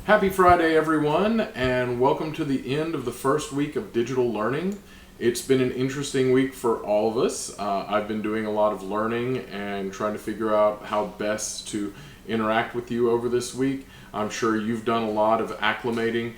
Happy Friday, everyone, and welcome to the end of the first week of digital learning. It's been an interesting week for all of us. I've been doing a lot of learning and trying to figure out how best to interact with you over this week. I'm sure you've done a lot of acclimating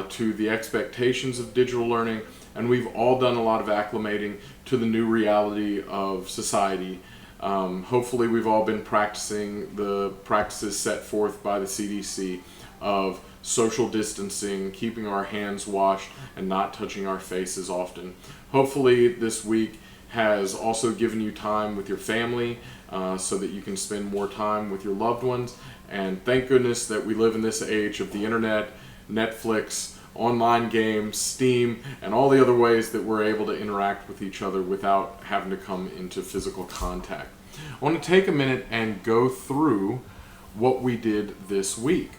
to the expectations of digital learning, and we've all done a lot of acclimating to the new reality of society. Hopefully we've all been practicing the practices set forth by the CDC of social distancing, keeping our hands washed, and not touching our faces often. Hopefully this week has also given you time with your family so that you can spend more time with your loved ones. And thank goodness that we live in this age of the internet, Netflix, online games, Steam, and all the other ways that we're able to interact with each other without having to come into physical contact. I want to take a minute and go through what we did this week.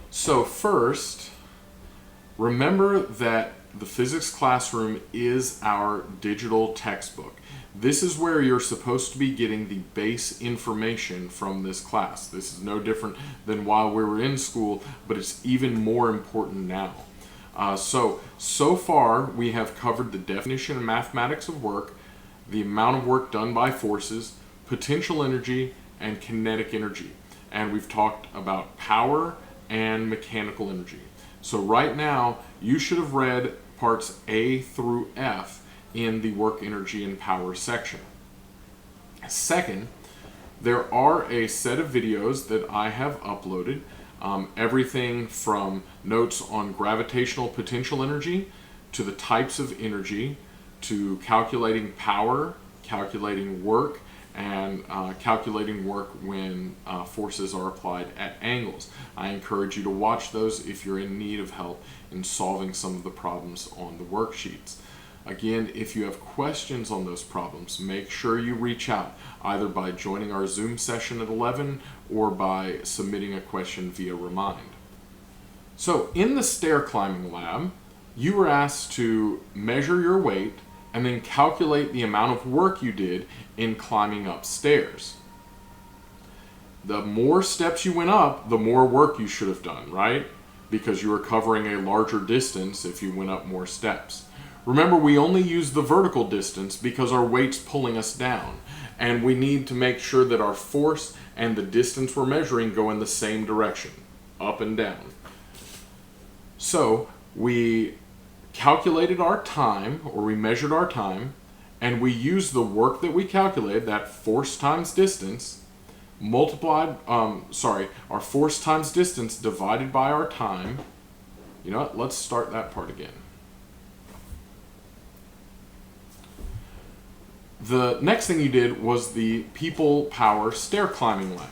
So first, remember that the physics classroom is our digital textbook. This is where you're supposed to be getting the base information from this class. This is no different than while we were in school, but it's even more important now. So far we have covered the definition and mathematics of work, the amount of work done by forces, potential energy, and kinetic energy. And we've talked about power and mechanical energy. So right now, you should have read parts A through F in the work, energy, and power section. Second, there are a set of videos that I have uploaded, everything from notes on gravitational potential energy to the types of energy to calculating power, calculating work, and calculating work when forces are applied at angles. I encourage you to watch those if you're in need of help in solving some of the problems on the worksheets. Again, if you have questions on those problems, make sure you reach out either by joining our Zoom session at 11 or by submitting a question via Remind. So in the stair climbing lab, you were asked to measure your weight and then calculate the amount of work you did in climbing up stairs. The more steps you went up, the more work you should have done, right? Because you were covering a larger distance if you went up more steps. Remember, we only use the vertical distance because our weight's pulling us down, and we need to make sure that our force and the distance we're measuring go in the same direction, up and down. So we calculated our time, or we measured our time, and we used the work that we calculated, that force times distance, our force times distance divided by our time. You know what, let's start that part again. The next thing you did was the people power stair climbing lab.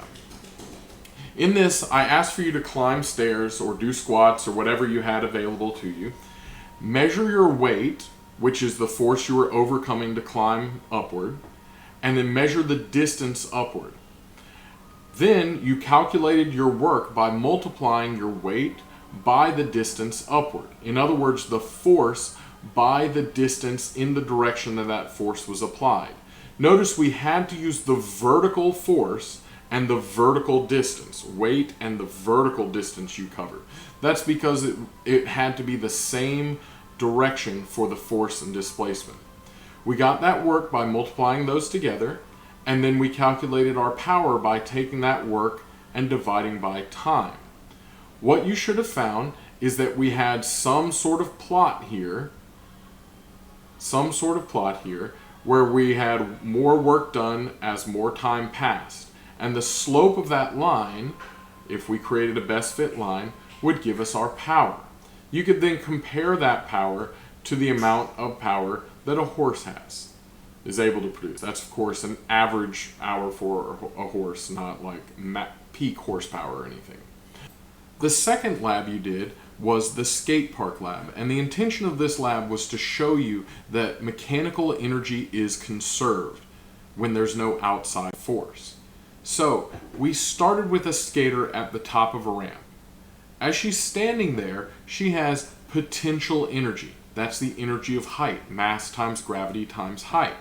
In this, I asked for you to climb stairs or do squats or whatever you had available to you. Measure your weight, which is the force you were overcoming to climb upward, and then measure the distance upward. Then you calculated your work by multiplying your weight by the distance upward. In other words, the force by the distance in the direction that force was applied. Notice we had to use the vertical force and the vertical distance, weight and the vertical distance you covered. That's because it had to be the same direction for the force and displacement. We got that work by multiplying those together, and then we calculated our power by taking that work and dividing by time. What you should have found is that we had some sort of plot here where we had more work done as more time passed. And the slope of that line, if we created a best fit line, would give us our power. You could then compare that power to the amount of power that a horse is able to produce. That's of course an average hour for a horse, not like peak horsepower or anything. The second lab you did was the skate park lab, and the intention of this lab was to show you that mechanical energy is conserved when there's no outside force. So we started with a skater at the top of a ramp. As she's standing there, she has potential energy. That's the energy of height, mass times gravity times height.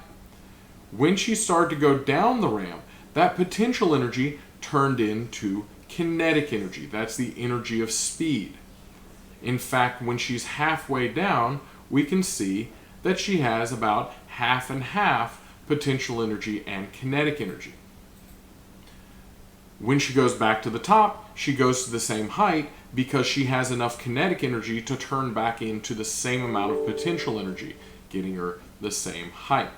When she started to go down the ramp, that potential energy turned into kinetic energy. That's the energy of speed. In fact, when she's halfway down, we can see that she has about half and half potential energy and kinetic energy. When she goes back to the top, she goes to the same height because she has enough kinetic energy to turn back into the same amount of potential energy, getting her the same height.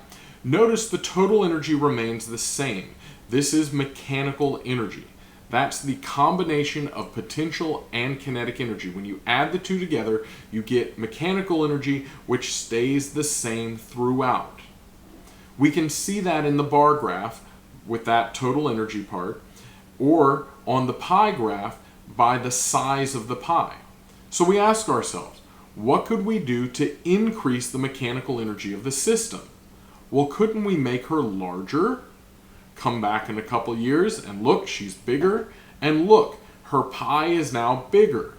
Notice the total energy remains the same. This is mechanical energy. That's the combination of potential and kinetic energy. When you add the two together, you get mechanical energy, which stays the same throughout. We can see that in the bar graph with that total energy part, or on the pie graph by the size of the pie. So we ask ourselves, what could we do to increase the mechanical energy of the system? Well, couldn't we make her larger? Come back in a couple years and look, she's bigger, and look, her pie is now bigger,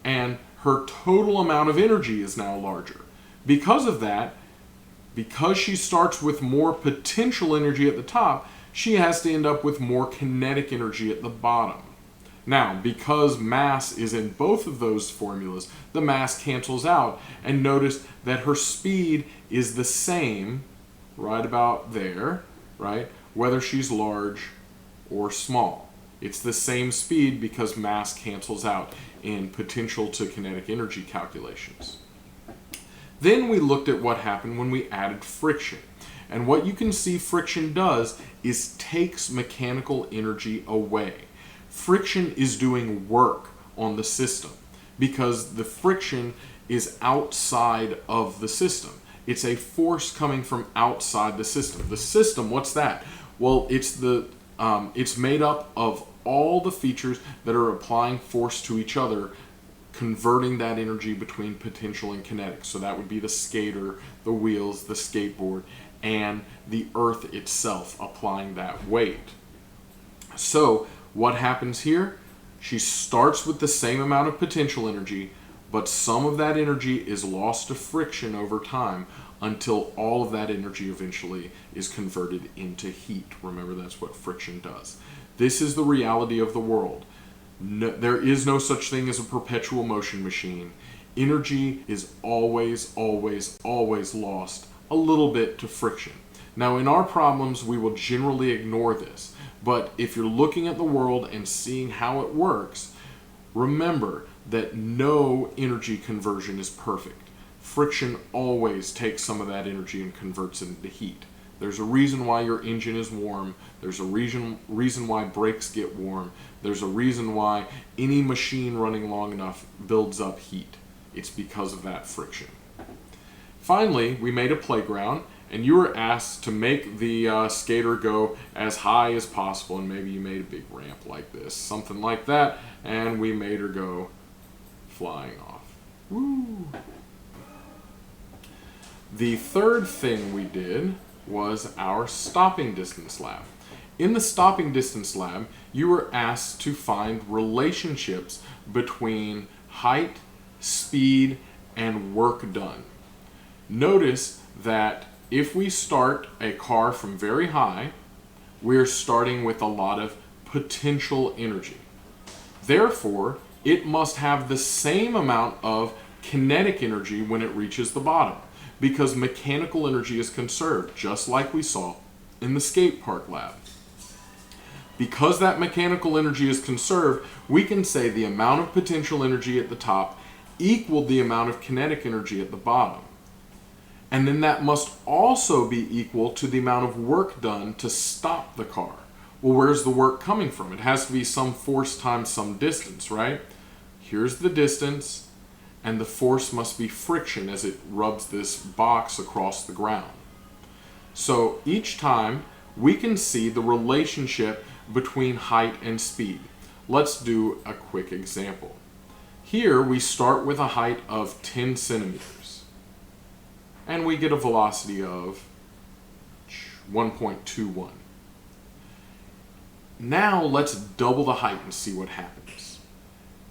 and her total amount of energy is now larger. Because of that, because she starts with more potential energy at the top, she has to end up with more kinetic energy at the bottom. Now, because mass is in both of those formulas, the mass cancels out, and notice that her speed is the same right about there, right? Whether she's large or small. It's the same speed because mass cancels out in potential to kinetic energy calculations. Then we looked at what happened when we added friction. And what you can see friction does is takes mechanical energy away. Friction is doing work on the system because the friction is outside of the system. It's a force coming from outside the system. The system, what's that? Well, it's made up of all the features that are applying force to each other, converting that energy between potential and kinetic. So that would be the skater, the wheels, the skateboard, and the earth itself applying that weight. So what happens here? She starts with the same amount of potential energy, but some of that energy is lost to friction over time until all of that energy eventually is converted into heat. Remember, that's what friction does. This is the reality of the world. There is no such thing as a perpetual motion machine. Energy is always, always, always lost a little bit to friction. Now, in our problems, we will generally ignore this. But if you're looking at the world and seeing how it works, remember that no energy conversion is perfect. Friction always takes some of that energy and converts it into heat. There's a reason why your engine is warm. There's a reason why brakes get warm. There's a reason why any machine running long enough builds up heat. It's because of that friction. Finally, we made a playground, and you were asked to make the skater go as high as possible, and maybe you made a big ramp like this, something like that, and we made her go flying off. Woo! The third thing we did was our stopping distance lab. In the stopping distance lab, you were asked to find relationships between height, speed, and work done. Notice that if we start a car from very high, we're starting with a lot of potential energy. Therefore, it must have the same amount of kinetic energy when it reaches the bottom, because mechanical energy is conserved, just like we saw in the skate park lab. Because that mechanical energy is conserved, we can say the amount of potential energy at the top equaled the amount of kinetic energy at the bottom. And then that must also be equal to the amount of work done to stop the car. Well, where's the work coming from? It has to be some force times some distance, right? Here's the distance, and the force must be friction as it rubs this box across the ground. So each time we can see the relationship between height and speed. Let's do a quick example. Here we start with a height of 10 centimeters, and we get a velocity of 1.21. Now let's double the height and see what happens.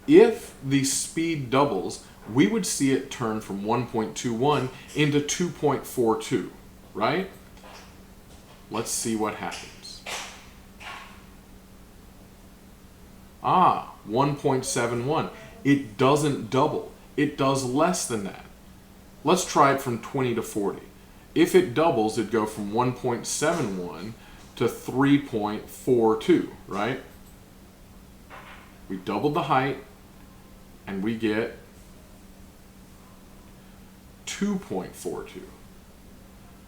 If the speed doubles, we would see it turn from 1.21 into 2.42, right? Let's see what happens. 1.71. It doesn't double. It does less than that. Let's try it from 20 to 40. If it doubles, it'd go from 1.71 to 3.42, right? We doubled the height, and we get 2.42.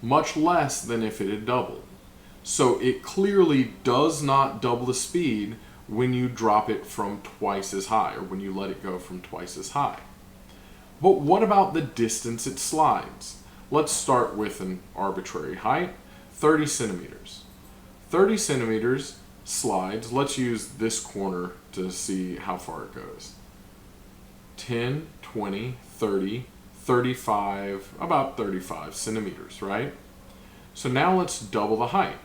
Much less than if it had doubled. So it clearly does not double the speed when you drop it from twice as high, or when you let it go from twice as high. But what about the distance it slides? Let's start with an arbitrary height, 30 centimeters. 30 centimeters slides, let's use this corner to see how far it goes. 10, 20, 30, 35, about 35 centimeters, right? So now let's double the height.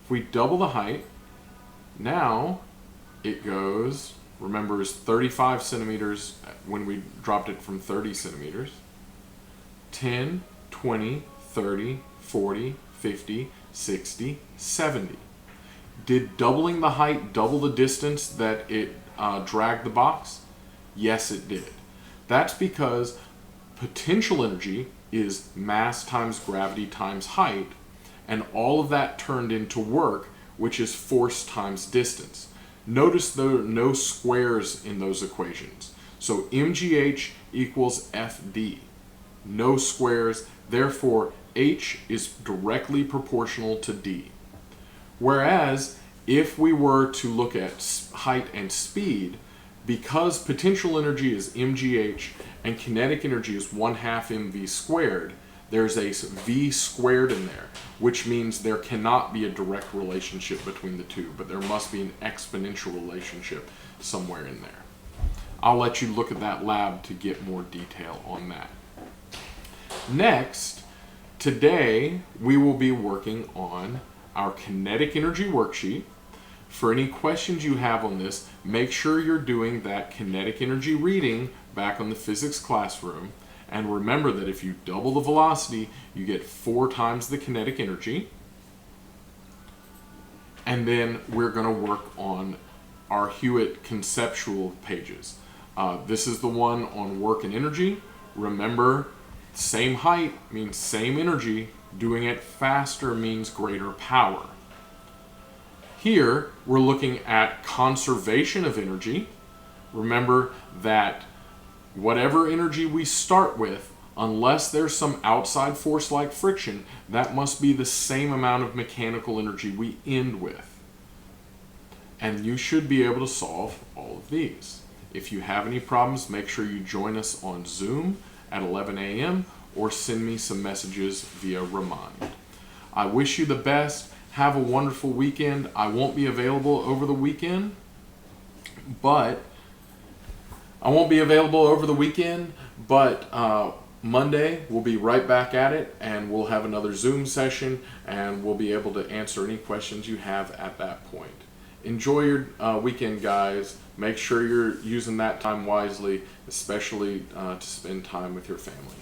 If we double the height, now it goes, remember, it's 35 centimeters when we dropped it from 30 centimeters. 10, 20, 30, 40, 50, 60, 70. Did doubling the height double the distance that it dragged the box? Yes, it did. That's because potential energy is mass times gravity times height, and all of that turned into work, which is force times distance. Notice there are no squares in those equations. So mgh equals fd. No squares, therefore h is directly proportional to d. Whereas if we were to look at height and speed, because potential energy is mgh and kinetic energy is 1/2 mv squared, there's a v squared in there, which means there cannot be a direct relationship between the two, but there must be an exponential relationship somewhere in there. I'll let you look at that lab to get more detail on that. Next, today we will be working on our kinetic energy worksheet. For any questions you have on this, make sure you're doing that kinetic energy reading back on the physics classroom. And remember that if you double the velocity, you get 4 times the kinetic energy. And then we're going to work on our Hewitt conceptual pages. This is the one on work and energy. Remember, same height means same energy. Doing it faster means greater power. Here, we're looking at conservation of energy. Remember that whatever energy we start with, unless there's some outside force like friction, that must be the same amount of mechanical energy we end with. And you should be able to solve all of these. If you have any problems, make sure you join us on Zoom at 11 a.m. or send me some messages via Remind. I wish you the best. Have a wonderful weekend. I won't be available over the weekend, but Monday we'll be right back at it, and we'll have another Zoom session, and we'll be able to answer any questions you have at that point. Enjoy your weekend, guys. Make sure you're using that time wisely, especially to spend time with your family.